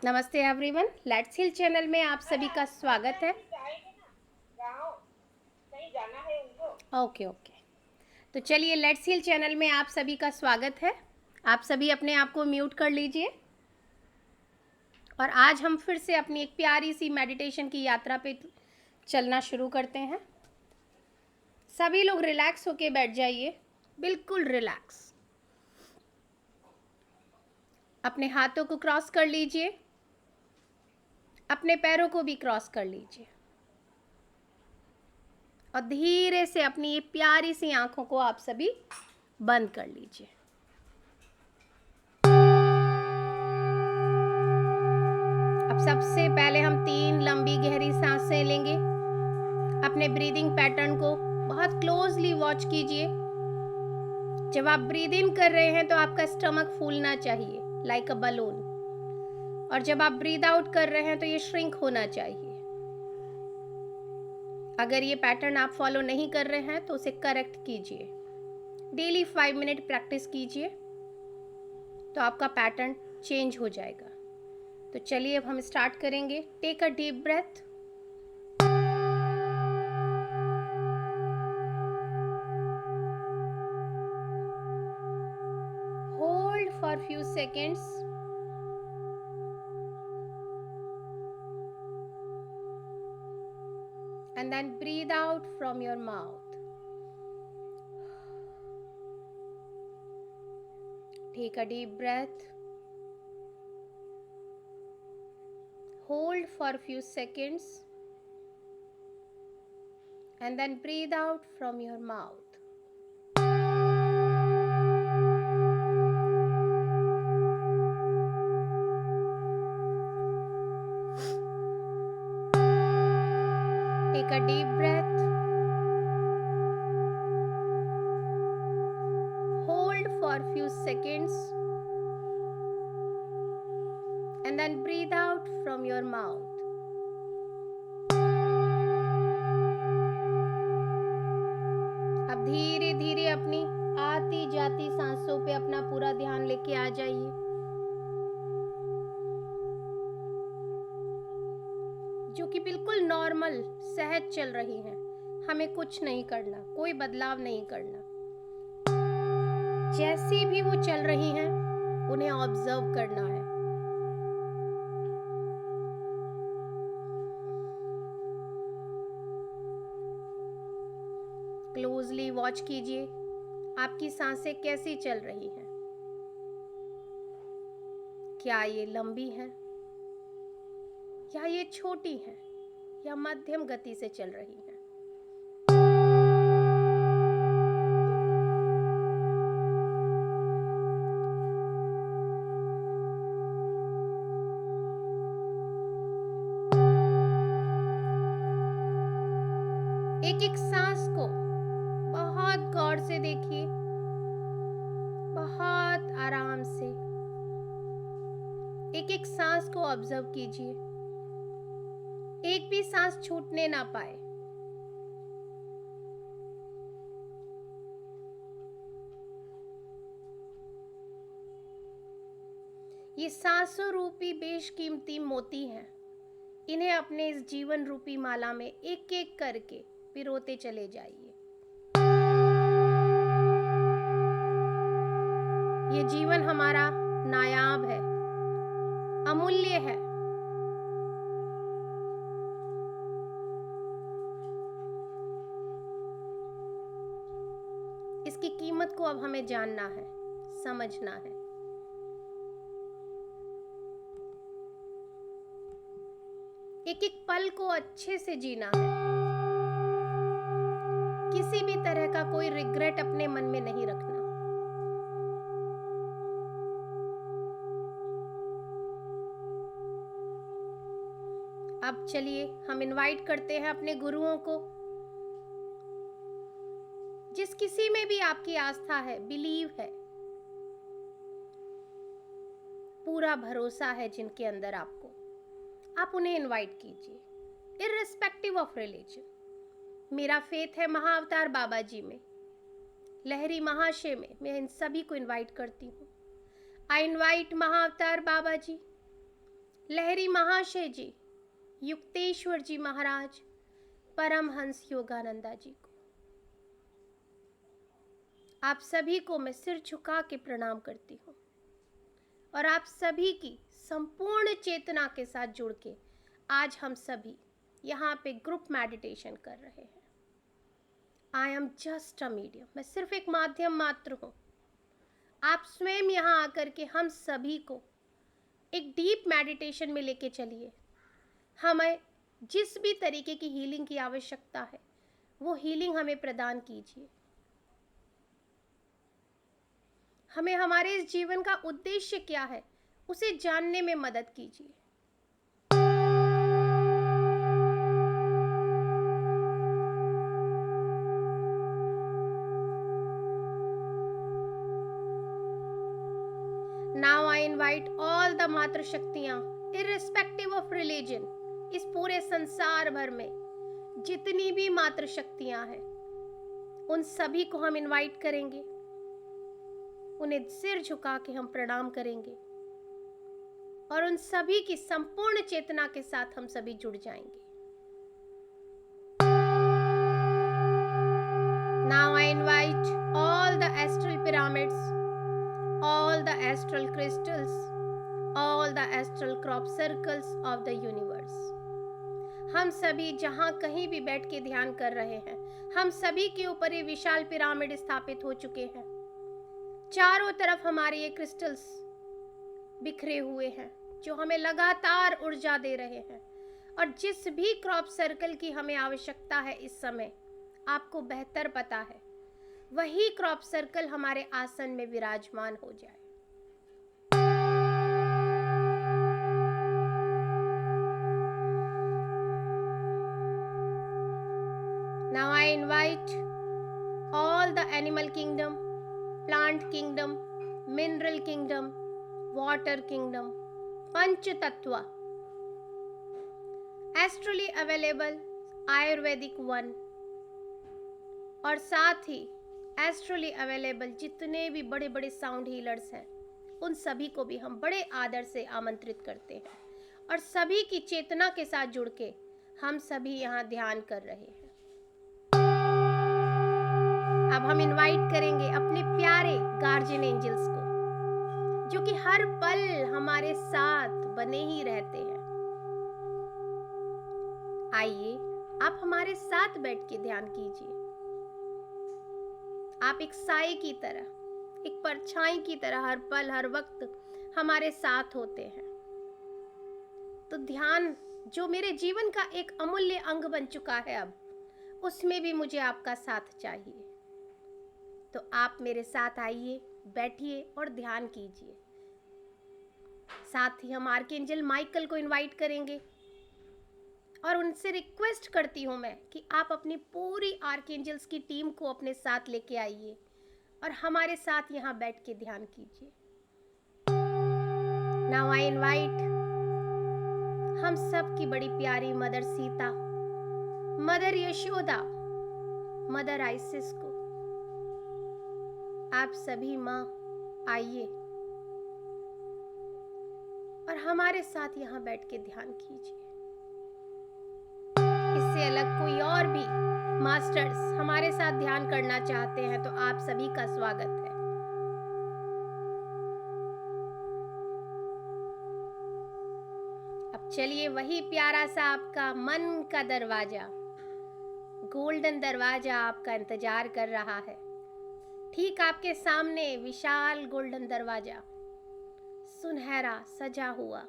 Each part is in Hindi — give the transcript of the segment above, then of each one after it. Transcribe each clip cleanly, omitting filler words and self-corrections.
नमस्ते एवरीवन, लेट्स हिल चैनल में आप सभी का स्वागत है। गाँव कहीं जाना है उनको। ओके ओके, तो चलिए लेट्स हिल चैनल में आप सभी का स्वागत है। आप सभी अपने आप को म्यूट कर लीजिए और आज हम फिर से अपनी एक प्यारी सी मेडिटेशन की यात्रा पे चलना शुरू करते हैं। सभी लोग रिलैक्स होके बैठ जाइए, बिल्कुल रिलैक्स। अपने हाथों को क्रॉस कर लीजिए, अपने पैरों को भी क्रॉस कर लीजिए और धीरे से अपनी ये प्यारी सी आंखों को आप सभी बंद कर लीजिए। अब सबसे पहले हम 3 लंबी गहरी सांसें लेंगे। अपने ब्रीदिंग पैटर्न को बहुत क्लोजली वॉच कीजिए। जब आप ब्रीद इन कर रहे हैं तो आपका स्टमक फूलना चाहिए लाइक अ बलून, और जब आप ब्रीद आउट कर रहे हैं तो ये श्रिंक होना चाहिए। अगर ये पैटर्न आप फॉलो नहीं कर रहे हैं तो उसे करेक्ट कीजिए। डेली 5 मिनट प्रैक्टिस कीजिए तो आपका पैटर्न चेंज हो जाएगा। तो चलिए अब हम स्टार्ट करेंगे। Take a deep breath, hold for few seconds, and then breathe out from your mouth. Take a deep breath, hold for a few seconds, and then breathe out from your mouth. Take a deep breath, hold for a few seconds, and then breathe out from your mouth. अब धीरे धीरे अपनी आती जाती सांसों पे अपना पूरा ध्यान लेके आ जाइए। जो कि बिल्कुल नॉर्मल सहज चल रही हैं। हमें कुछ नहीं करना, कोई बदलाव नहीं करना। जैसी भी वो चल रही हैं उन्हें ऑब्जर्व करना है। क्लोजली वॉच कीजिए आपकी सांसें कैसी चल रही हैं। क्या ये लंबी हैं या ये छोटी हैं या मध्यम गति से चल रही हैं। एक एक सांस को बहुत गौर से देखिए, बहुत आराम से एक एक सांस को ऑब्जर्व कीजिए। एक भी सांस छूटने ना पाए। ये सांसों रूपी बेशकीमती मोती हैं। इन्हें अपने इस जीवन रूपी माला में एक एक करके पिरोते चले जाइए। ये जीवन हमारा नायाब है, अमूल्य है। इसकी कीमत को अब हमें जानना है, समझना है। एक एक पल को अच्छे से जीना है। किसी भी तरह का कोई रिग्रेट अपने मन में नहीं रखना। अब चलिए हम इनवाइट करते हैं अपने गुरुओं को। जिस किसी में भी आपकी आस्था है, बिलीव है, पूरा भरोसा है जिनके अंदर आपको, आप उन्हें इनवाइट कीजिए इररिस्पेक्टिव ऑफ रिलीजन। मेरा फेथ है महाअवतार बाबा जी में, लहरी महाशय में। मैं इन सभी को इनवाइट करती हूँ। आई इनवाइट महाअवतार बाबा जी लहरी महाशय जी, युक्तेश्वर जी महाराज, परमहंस योगानंदा जी को, आप सभी को मैं सिर झुका के प्रणाम करती हूँ और आप सभी की संपूर्ण चेतना के साथ जुड़ के आज हम सभी यहाँ पे ग्रुप मेडिटेशन कर रहे हैं। I am just a medium, मैं सिर्फ एक माध्यम मात्र हूँ। आप स्वयं यहाँ आकर के हम सभी को एक डीप मेडिटेशन में लेके चलिए। हमें जिस भी तरीके की हीलिंग की आवश्यकता है वो हीलिंग हमें प्रदान कीजिए। हमें हमारे इस जीवन का उद्देश्य क्या है उसे जानने में मदद कीजिए। Now I invite all the मातृ शक्तियां, इर्रिस्पेक्टिव ऑफ रिलीजन, इस पूरे संसार भर में जितनी भी मातृ शक्तियां हैं उन सभी को हम इनवाइट करेंगे। उन्हें सिर झुका के हम प्रणाम करेंगे और उन सभी की संपूर्ण चेतना के साथ हम सभी जुड़ जाएंगे। Now I invite all the astral pyramids, all the astral crystals, all the astral crop circles of the universe. हम सभी जहाँ कहीं भी बैठ के ध्यान कर रहे हैं, हम सभी के ऊपर ये विशाल पिरामिड स्थापित हो चुके हैं। चारों तरफ हमारे ये क्रिस्टल्स बिखरे हुए हैं जो हमें लगातार ऊर्जा दे रहे हैं। और जिस भी क्रॉप सर्कल की हमें आवश्यकता है इस समय, आपको बेहतर पता है, वही क्रॉप सर्कल हमारे आसन में विराजमान हो जाए। Now I invite all the animal kingdom, plant kingdom, mineral kingdom, water kingdom, पंच तत्व, astrally available आयुर्वेदिक वन, और साथ ही एस्ट्रली अवेलेबल जितने भी बड़े बड़े साउंड हीलर्स हैं उन सभी को भी हम बड़े आदर से आमंत्रित करते हैं और सभी की चेतना के साथ जुड़ के हम सभी यहाँ ध्यान कर रहे हैं। अब हम इनवाइट करेंगे अपने प्यारे गार्जियन एंजल्स को जो कि हर पल हमारे साथ बने ही रहते हैं। आइए आप हमारे साथ बैठ के ध्यान कीजिए। आप एक साए की तरह, एक परछाई की तरह हर पल हर वक्त हमारे साथ होते हैं। तो ध्यान जो मेरे जीवन का एक अमूल्य अंग बन चुका है, अब उसमें भी मुझे आपका साथ चाहिए। तो आप मेरे साथ आइए, बैठिए और ध्यान कीजिए। साथ ही हम आर्कएंजल माइकल को इनवाइट करेंगे और उनसे रिक्वेस्ट करती हूँ मैं कि आप अपनी पूरी आर्कएंजल्स की टीम को अपने साथ लेके आइए और हमारे साथ यहाँ बैठ के ध्यान कीजिए। नाउ आई इनवाइट हम सब की बड़ी प्यारी mother Sita, mother Yashoda, mother ISIS को। आप सभी माँ आइए और हमारे साथ यहाँ बैठ के ध्यान कीजिए। इससे अलग कोई और भी मास्टर्स हमारे साथ ध्यान करना चाहते हैं तो आप सभी का स्वागत है। अब चलिए वही प्यारा सा आपका मन का दरवाजा, गोल्डन दरवाजा आपका इंतजार कर रहा है। ठीक आपके सामने विशाल गोल्डन दरवाजा, सुनहरा सजा हुआ,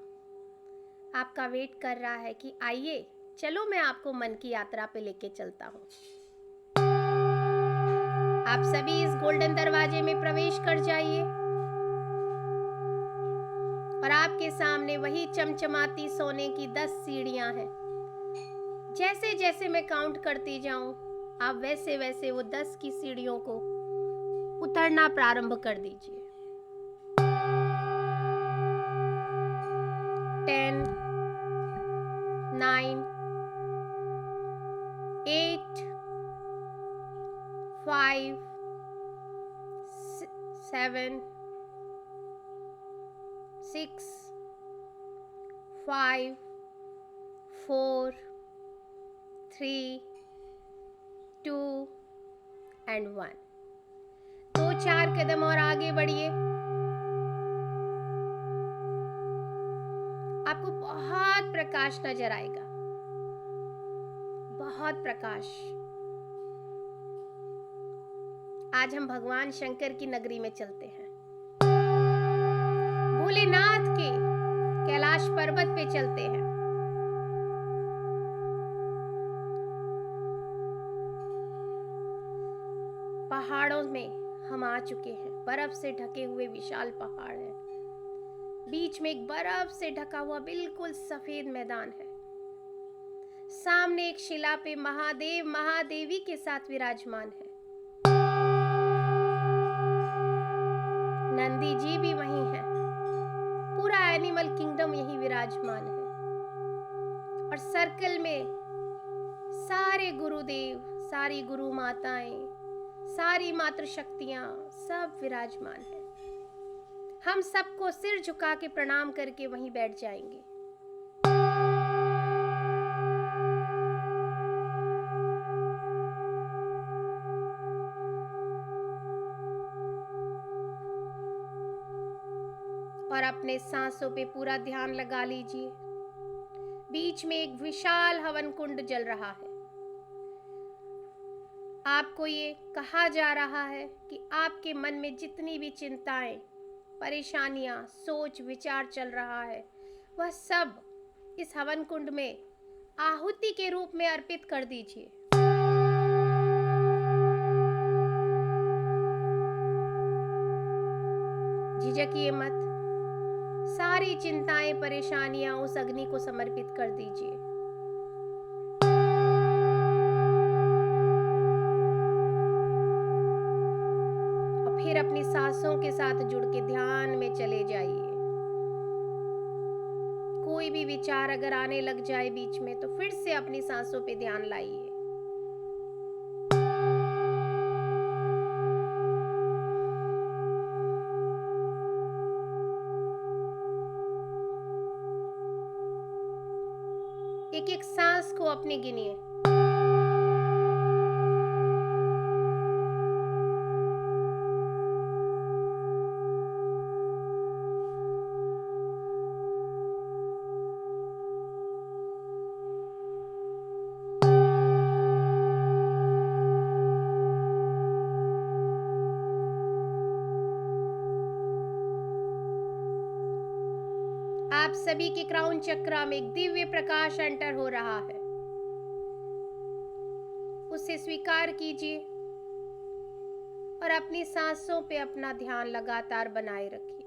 आपका वेट कर रहा है कि आइए चलो मैं आपको मन की यात्रा पे लेके चलता हूँ। आप सभी इस गोल्डन दरवाजे में प्रवेश कर जाइए और आपके सामने वही चमचमाती सोने की 10 सीढ़ियां हैं। जैसे जैसे मैं काउंट करती जाऊं, आप वैसे वैसे वो 10 की सीढ़ियों को उतरना प्रारंभ कर दीजिए। 10, 9, 8, 5, 7, 6, 5, 4, 3, 2 एंड 1। 2-4 कदम और आगे बढ़िए। आपको बहुत प्रकाश नजर आएगा, बहुत प्रकाश। आज हम भगवान शंकर की नगरी में चलते हैं, भोलेनाथ के कैलाश पर्वत पे चलते हैं। पहाड़ों में हम आ चुके हैं, बर्फ से ढके हुए विशाल पहाड़ हैं। बीच में एक बर्फ से ढका हुआ बिल्कुल सफेद मैदान है। सामने एक शिला पे महादेव महादेवी के साथ विराजमान है। नंदी जी भी वहीं है। पूरा एनिमल किंगडम यहीं विराजमान है। और सर्कल में सारे गुरुदेव, सारी गुरु माताएं, सारी मातृशक्तियां सब विराजमान है। हम सबको सिर झुका के प्रणाम करके वहीं बैठ जाएंगे। और अपने सांसों पे पूरा ध्यान लगा लीजिए। बीच में एक विशाल हवन कुंड जल रहा है। आपको ये कहा जा रहा है कि आपके मन में जितनी भी चिंताएं, परेशानियां, सोच विचार चल रहा है, वह सब इस हवन कुंड में आहुति के रूप में अर्पित कर दीजिए। झिझकिए मत। सारी चिंताएं, परेशानियां उस अग्नि को समर्पित कर दीजिए। और फिर अपनी सांसों के साथ जुड़ के ध्यान में चले जाइए। कोई भी विचार अगर आने लग जाए बीच में, तो फिर से अपनी सांसों पे ध्यान लाइए। एक एक सांस को अपने गिनिए। आप सभी के क्राउन चक्रा में एक दिव्य प्रकाश एंटर हो रहा है। उसे स्वीकार कीजिए और अपनी सांसों पे अपना ध्यान लगातार बनाए रखिए।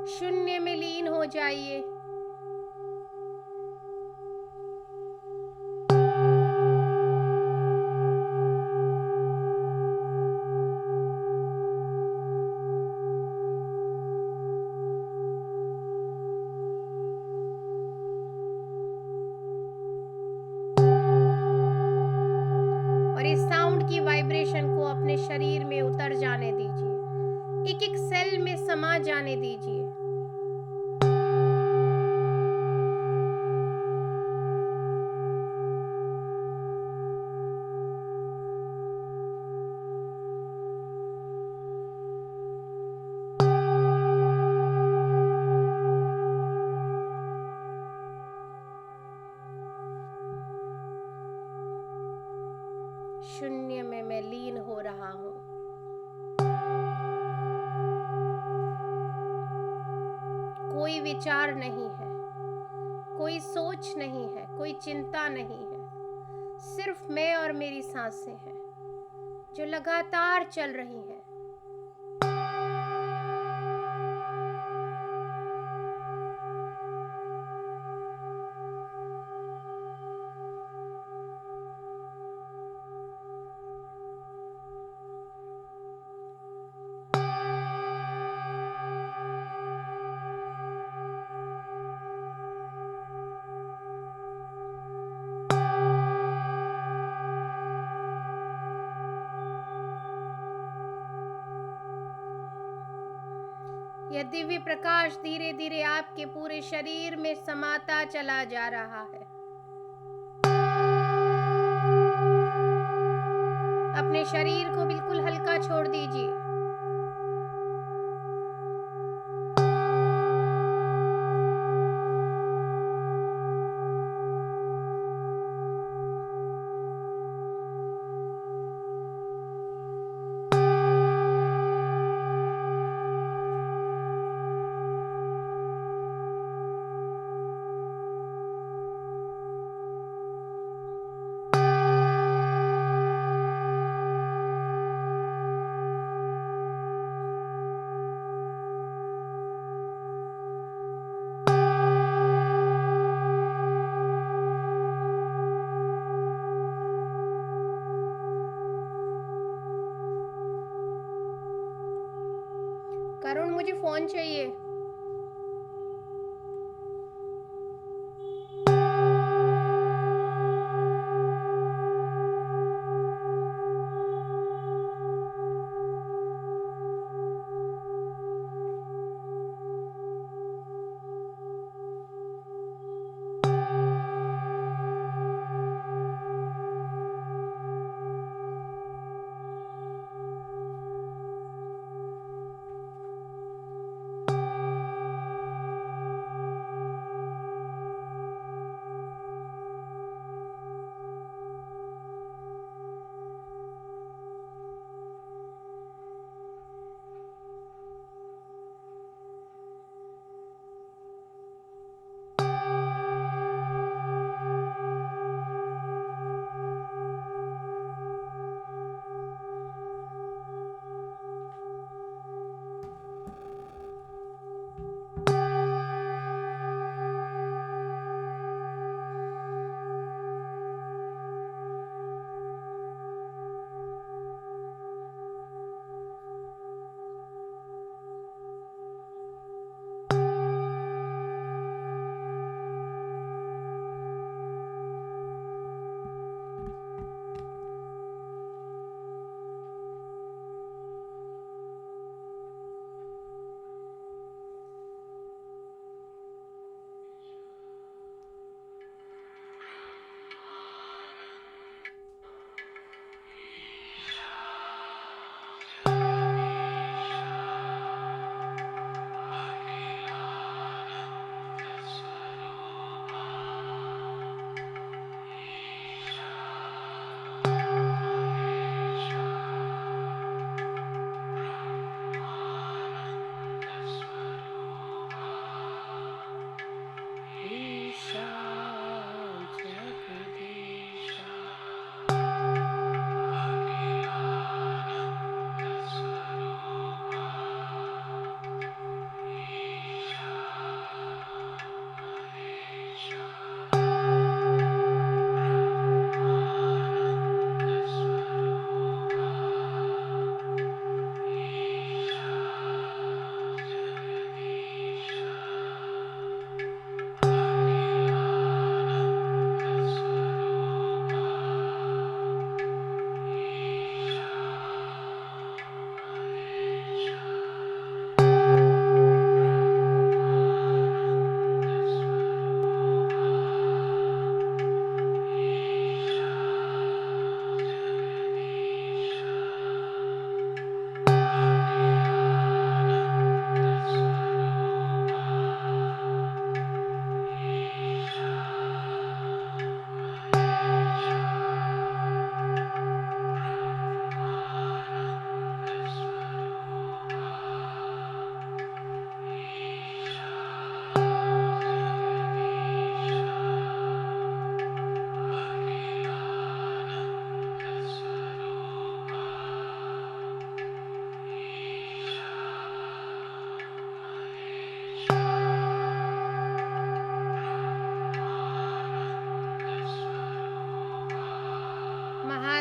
शून्य में लीन हो जाइए। और इस साउंड की वाइब्रेशन को अपने शरीर में उतर जाने दीजिए। एक एक सेल में समा जाने दीजिए। शून्य में मैं लीन हो रहा हूं। कोई विचार नहीं है, कोई सोच नहीं है, कोई चिंता नहीं है। सिर्फ मैं और मेरी सांसें हैं जो लगातार चल रही हैं। यह दिव्य प्रकाश धीरे धीरे आपके पूरे शरीर में समाता चला जा रहा है। अपने शरीर को बिल्कुल हल्का छोड़ दीजिए। करुण, मुझे फोन चाहिए।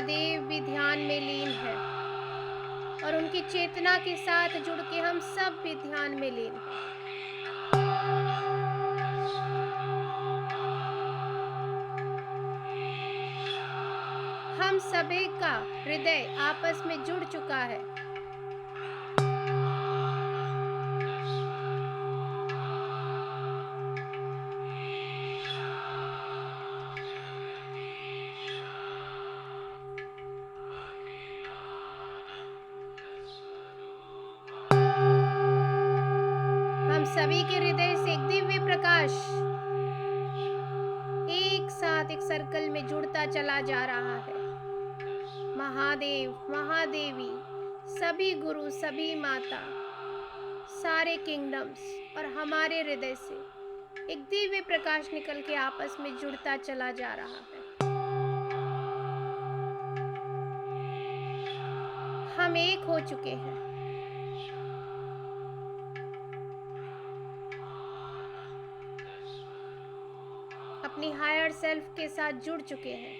महादेव भी ध्यान में लीन है और उनकी चेतना के साथ जुड़ के हम सब भी ध्यान में लीन हैं। हम सभी का हृदय आपस में जुड़ चुका है। हम सभी के हृदय से एक दिव्य प्रकाश एक साथ एक सर्कल में जुड़ता चला जा रहा है। महादेव, महादेवी, सभी गुरु, सभी माता, सारे किंगडम्स और हमारे हृदय से एक दिव्य प्रकाश निकल के आपस में जुड़ता चला जा रहा है। हम एक हो चुके हैं। अपनी हायर सेल्फ के साथ जुड़ चुके हैं।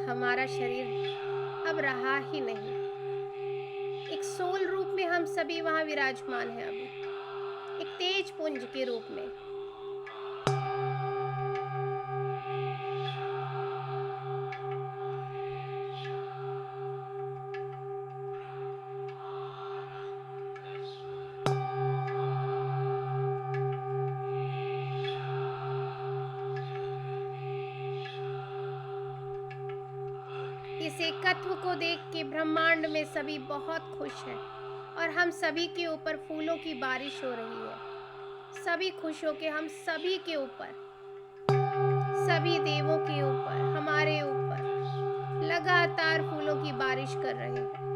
हमारा शरीर अब रहा ही नहीं। एक सोल रूप में हम सभी वहां विराजमान हैं। अभी एक तेज पुंज के रूप में। इस एकत्व को देख के ब्रह्मांड में सभी बहुत खुश हैं और हम सभी के ऊपर फूलों की बारिश हो रही है। सभी खुश हो के हम सभी के ऊपर, सभी देवों के ऊपर, हमारे ऊपर लगातार फूलों की बारिश कर रहे हैं।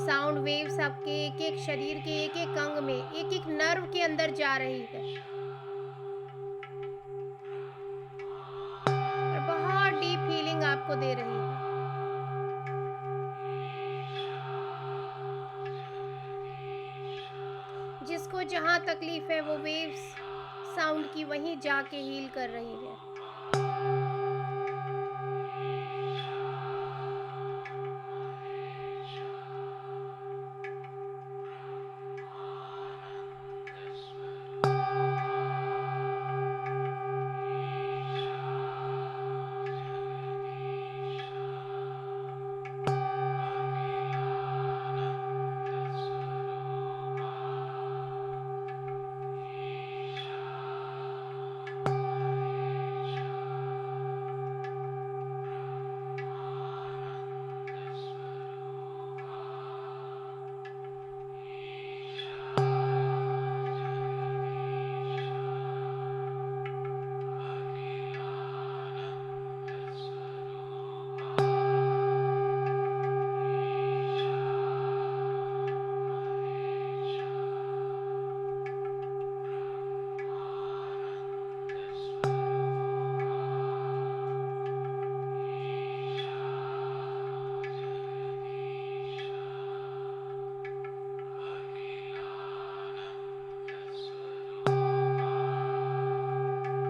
साउंड वेव्स आपके एक एक शरीर के एक एक अंग में, एक एक नर्व के अंदर जा रही है और बहुत डीप फीलिंग आपको दे रही है। जिसको जहां तकलीफ है वो वेव्स साउंड की वहीं जाके हील कर रही है।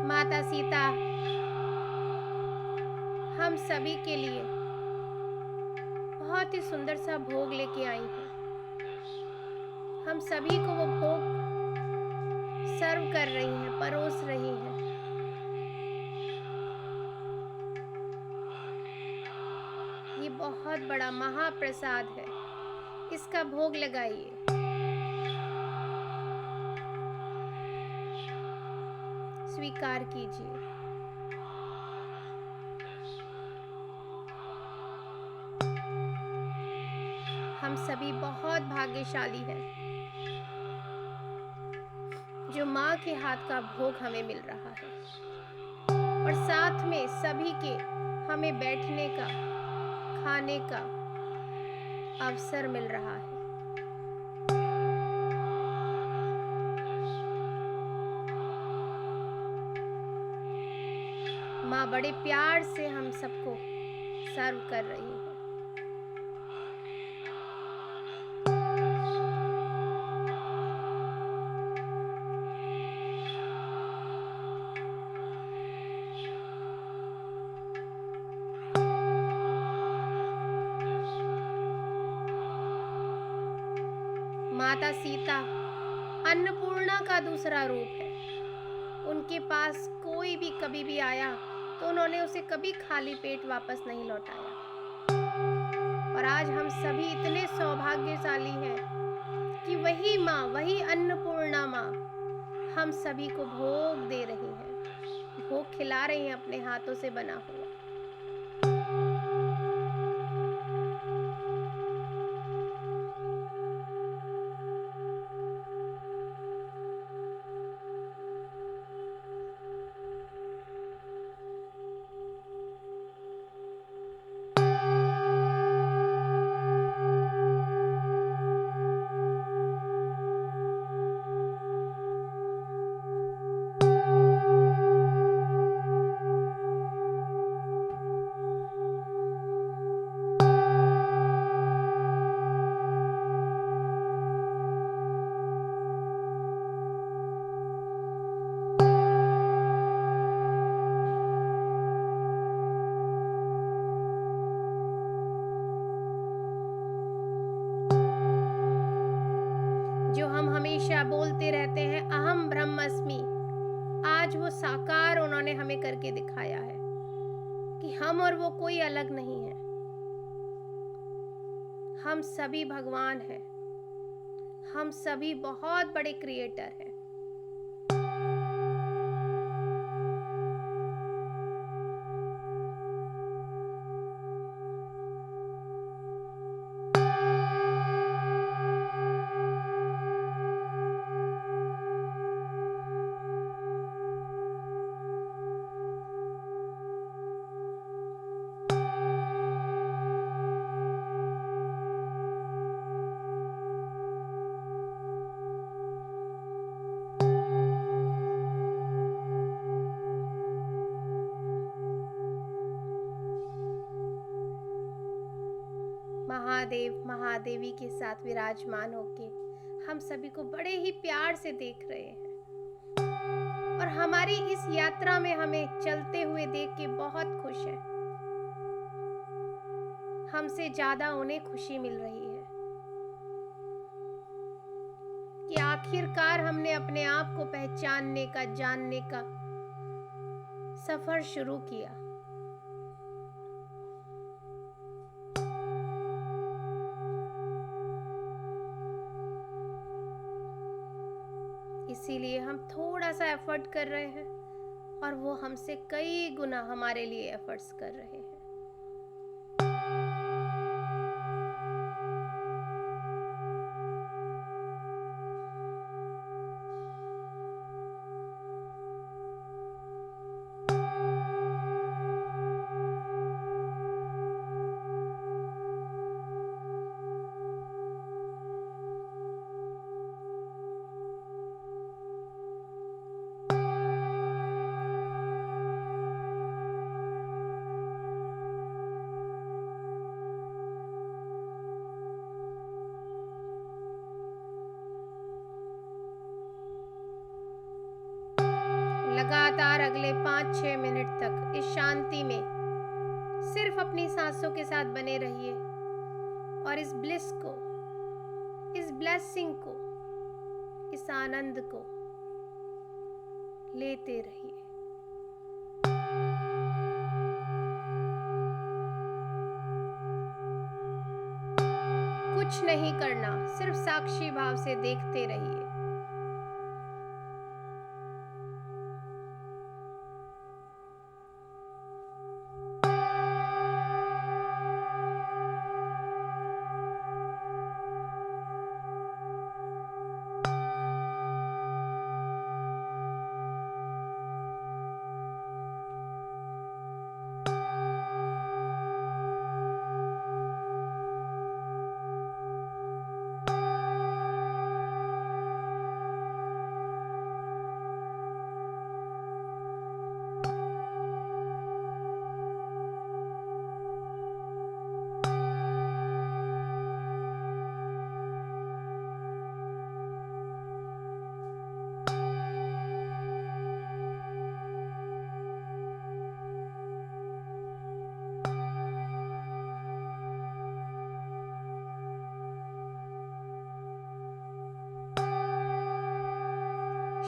माता सीता हम सभी के लिए बहुत ही सुंदर सा भोग लेके आई है। हम सभी को वो भोग सर्व कर रही हैं, परोस रही हैं। ये बहुत बड़ा महाप्रसाद है, इसका भोग लगाइए। स्वीकार कीजिए। हम सभी बहुत भाग्यशाली हैं जो माँ के हाथ का भोग हमें मिल रहा है और साथ में सभी के हमें बैठने का, खाने का अवसर मिल रहा है। माँ बड़े प्यार से हम सबको सर्व कर रही है। माता सीता अन्नपूर्णा का दूसरा रूप है। उनके पास कोई भी कभी भी आया तो उन्होंने उसे कभी खाली पेट वापस नहीं लौटाया। और आज हम सभी इतने सौभाग्यशाली हैं कि वही माँ, वही अन्नपूर्णा माँ हम सभी को भोग दे रही हैं, भोग खिला रही हैं अपने हाथों से बना हुआ। जो हम हमेशा बोलते रहते हैं अहम ब्रह्मस्मि, आज वो साकार उन्होंने हमें करके दिखाया है कि हम और वो कोई अलग नहीं है। हम सभी भगवान हैं, हम सभी बहुत बड़े क्रिएटर हैं। महादेव महादेवी के साथ विराजमान होके हम सभी को बड़े ही प्यार से देख रहे हैं और हमारी इस यात्रा में हमें चलते हुए देख के बहुत खुश है। हमसे ज्यादा उन्हें खुशी मिल रही है कि आखिरकार हमने अपने आप को पहचानने का, जानने का सफर शुरू किया। इसीलिए हम थोड़ा सा एफर्ट कर रहे हैं और वो हमसे कई गुना हमारे लिए एफर्ट्स कर रहे हैं। लगातार अगले 5-6 मिनट तक इस शांति में सिर्फ अपनी सांसों के साथ बने रहिए और इस ब्लिस को, इस ब्लेसिंग को, इस आनंद को लेते रहिए। कुछ नहीं करना, सिर्फ साक्षी भाव से देखते रहिए।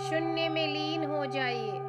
शून्य में लीन हो जाइए।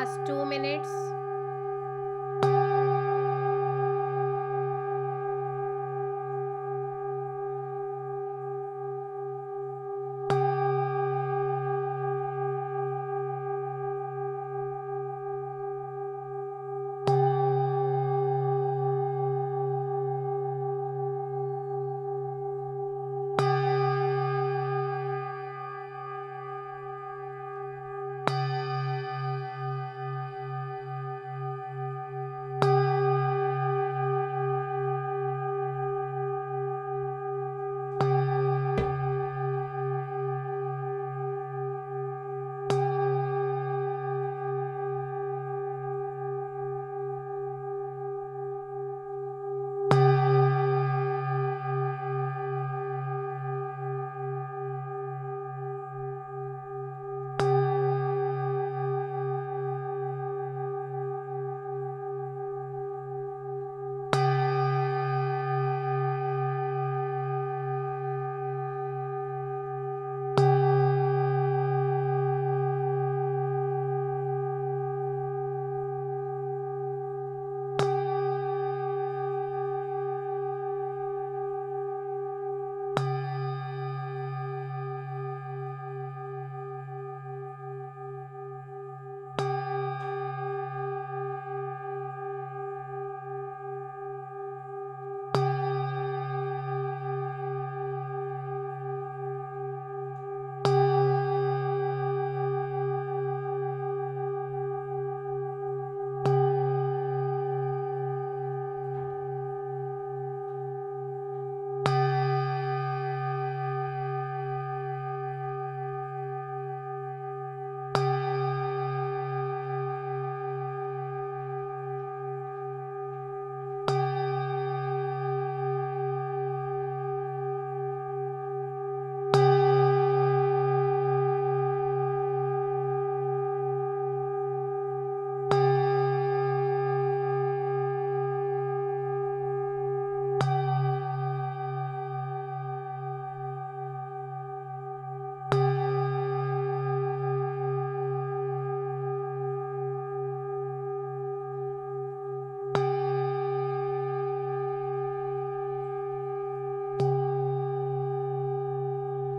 Last 2 minutes.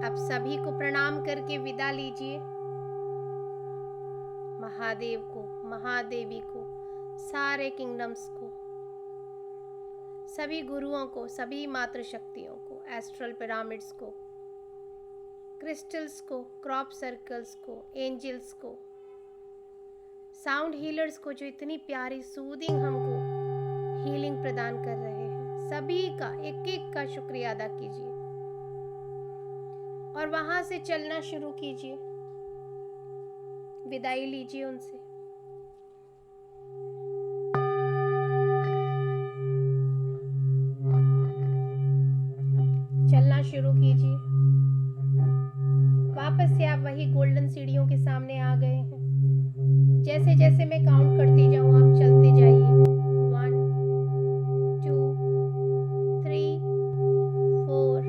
अब सभी को प्रणाम करके विदा लीजिए। महादेव को, महादेवी को, सारे किंगडम्स को, सभी गुरुओं को, सभी मातृशक्तियों को, एस्ट्रल पिरामिड्स को, क्रिस्टल्स को, क्रॉप सर्कल्स को, एंजल्स को, साउंड हीलर्स को, जो इतनी प्यारी सूदिंग हमको हीलिंग प्रदान कर रहे हैं, सभी का एक एक का शुक्रिया अदा कीजिए और वहां से चलना शुरू कीजिए। विदाई लीजिए उनसे। चलना शुरू कीजिए। वापस से आप वही गोल्डन सीढ़ियों के सामने आ गए हैं। जैसे जैसे मैं काउंट करती जाऊं आप चलते जाइए। 1 2 3 4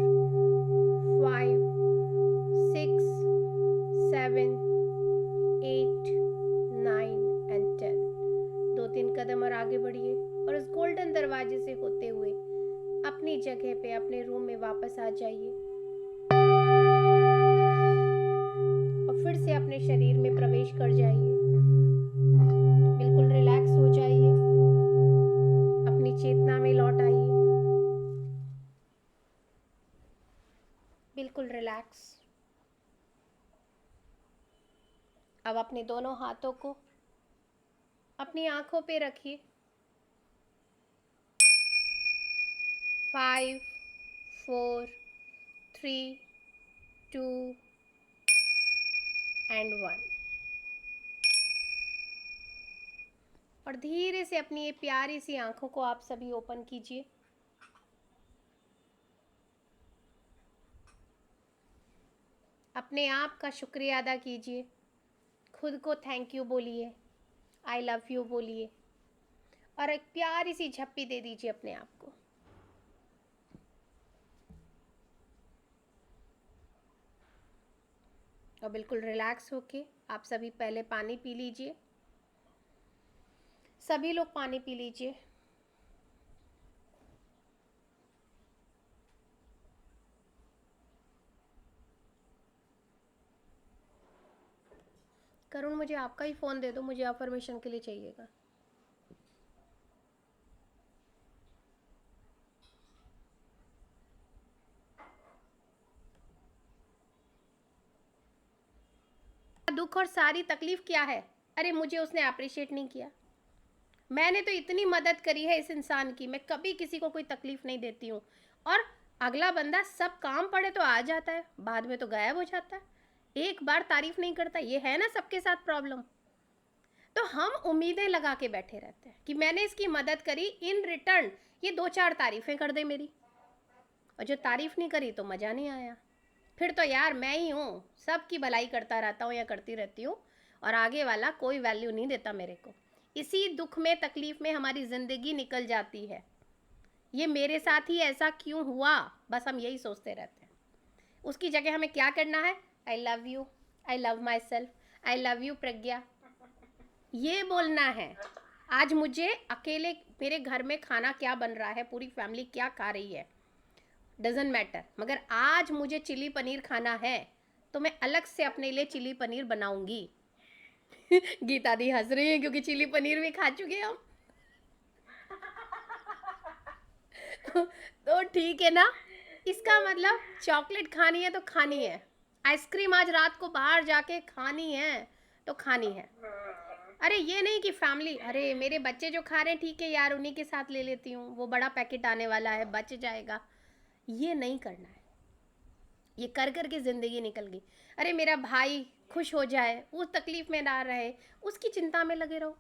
5 6 7 8 9 and 10। 2-3 कदम और आगे बढ़िए और उस गोल्डन दरवाजे से होते हुए अपनी जगह पे, अपने रूम में वापस आ जाइए और फिर से अपने शरीर में प्रवेश कर जाइए। बिल्कुल रिलैक्स हो जाइए, अपनी चेतना में लौट आइए। बिल्कुल रिलैक्स। अब अपने दोनों हाथों को अपनी आंखों पे रखिए। 5 4 3 2 and 1। और धीरे से अपनी ये प्यारी सी आंखों को आप सभी ओपन कीजिए। अपने आप का शुक्रिया अदा कीजिए। खुद को थैंक यू बोलिए, आई लव यू बोलिए और एक प्यारी सी झप्पी दे दीजिए अपने आप को। और बिल्कुल रिलैक्स होके आप सभी पहले पानी पी लीजिए सभी लोग पानी पी लीजिए। करुण, मुझे आपका ही फ़ोन दे दो, मुझे अफर्मेशन के लिए चाहिएगा। दुख और सारी तकलीफ क्या है? अरे मुझे उसने अप्रिशिएट नहीं किया। मैंने तो इतनी मदद करी है इस इंसान की, मैं कभी किसी को कोई तकलीफ नहीं देती हूँ। और अगला बंदा सब काम पड़े तो आ जाता है, बाद में तो गायब हो जाता है, एक बार तारीफ नहीं करता। ये है ना सबके साथ प्रॉब्लम। तो हम उम्मीदें लगा के बैठे रहते हैं कि मैंने इसकी मदद करी, इन रिटर्न ये 2-4 तारीफें कर दे मेरी, और जो तारीफ नहीं करी तो मज़ा नहीं आया। फिर तो यार मैं ही हूँ, सबकी भलाई करता रहता हूँ या करती रहती हूँ, और आगे वाला कोई वैल्यू नहीं देता मेरे को। इसी दुख में, तकलीफ में हमारी ज़िंदगी निकल जाती है। ये मेरे साथ ही ऐसा क्यों हुआ, बस हम यही सोचते रहते हैं। उसकी जगह हमें क्या करना है? I love you, I love my self, I love you Pragya, ये बोलना है। आज मुझे अकेले, मेरे घर में खाना क्या बन रहा है, पूरी फैमिली क्या खा रही है, डजेंट मैटर, मगर आज मुझे चिली पनीर खाना है तो मैं अलग से अपने लिए चिली पनीर बनाऊंगी। गीता दी हंस रही है क्योंकि चिली पनीर भी खा चुके हम। तो ठीक है ना, इसका मतलब चॉकलेट खानी है तो खानी है, आइसक्रीम आज रात को बाहर जाके खानी है तो खानी है। अरे ये नहीं कि फैमिली, अरे मेरे बच्चे जो खा रहे हैं ठीक है यार, उन्हीं के साथ ले लेती हूँ, वो बड़ा पैकेट आने वाला है, बच जाएगा। ये नहीं करना है। ये कर कर के ज़िंदगी निकल गई। अरे मेरा भाई खुश हो जाए, उस तकलीफ़ में ना रहे, उसकी चिंता में लगे रहो।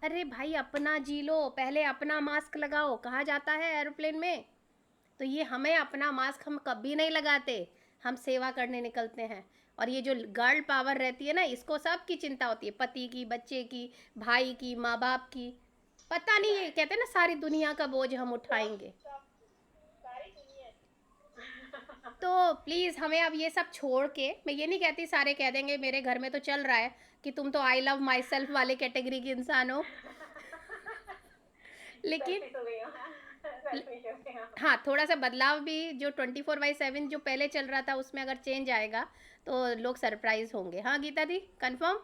अरे भाई अपना जी लो, पहले अपना मास्क लगाओ, कहा जाता है एरोप्लेन में। तो ये हमें अपना मास्क हम कभी नहीं लगाते, हम सेवा करने निकलते हैं। और ये जो गर्ल पावर रहती है ना, इसको सबकी चिंता होती है, पति की, बच्चे की, भाई की, माँ बाप की। पता नहीं, ये कहते हैं ना सारी दुनिया का बोझ हम उठाएंगे। सारी दुनिया तो प्लीज़ हमें अब ये सब छोड़ के, मैं ये नहीं कहती सारे कह देंगे, मेरे घर में तो चल रहा है कि तुम तो आई लव माई सेल्फ वाले कैटेगरी के इंसान हो। लेकिन selfish हो गई हो, selfish हो गई हो। हाँ, थोड़ा सा बदलाव भी, जो 24/7 जो पहले चल रहा था उसमें अगर चेंज आएगा तो लोग सरप्राइज होंगे। हाँ गीता दी कंफर्म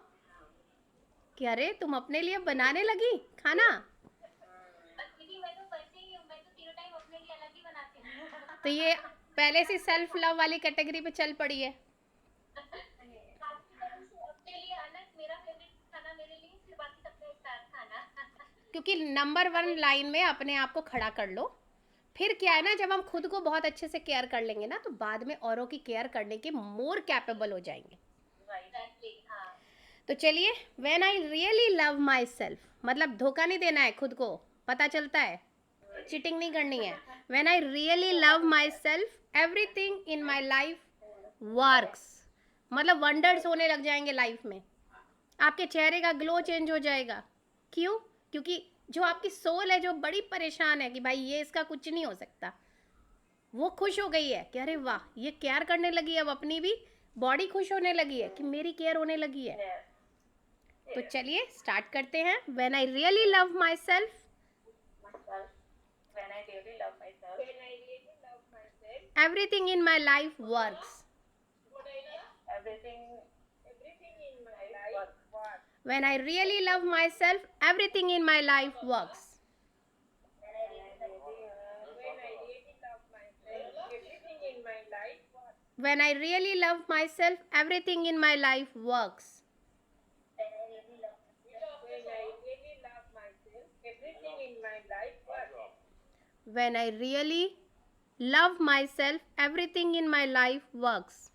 कि अरे तुम अपने लिए बनाने लगी खाना। दीदी मैं तो करती ही हूँ, मैं तो तीनों टाइम अपने लिए अलग ही बनाती हूँ। तो ये पहले से सेल्फ लव वाली कैटेगरी पे चल पड़ी है। आपकी तरफ से अपने लिए अलग, मेरा फेवरेट खाना मेरे लिए, फिर बाकी सबका एक साथ खाना। क्योंकि नंबर 1 लाइन में अपने आप को खड़ा कर लो। फिर क्या है ना, जब हम खुद को बहुत अच्छे से केयर कर लेंगे ना, तो बाद में औरों की केयर करने के मोर कैपेबल हो जाएंगे। Exactly, हाँ। तो चलिए, when I really love my self, मतलब धोखा नहीं देना है खुद को, पता चलता है, चीटिंग नहीं करनी है। When I really love my self, everything in my life works, मतलब वंडर्स होने लग जाएंगे लाइफ में। आपके चेहरे का ग्लो चेंज हो जाएगा। क्यों? क्योंकि जो आपकी सोल है, जो बड़ी परेशान है कि भाई ये इसका कुछ नहीं हो सकता, वो खुश हो गई है कि अरे वाह, ये केयर करने लगी है, अब अपनी भी बॉडी खुश होने लगी है कि मेरी केयर होने लगी है। तो चलिए स्टार्ट करते हैं। When I really love my self, Myself. When I really love myself. When I really love myself. Everything in my life works. Everything in my life works. When I really love myself, everything in my life works. When I really love myself, everything in my life works. When I really love myself, everything in my life works. When I really love myself, everything in my life works. When I really love myself, everything in my life works.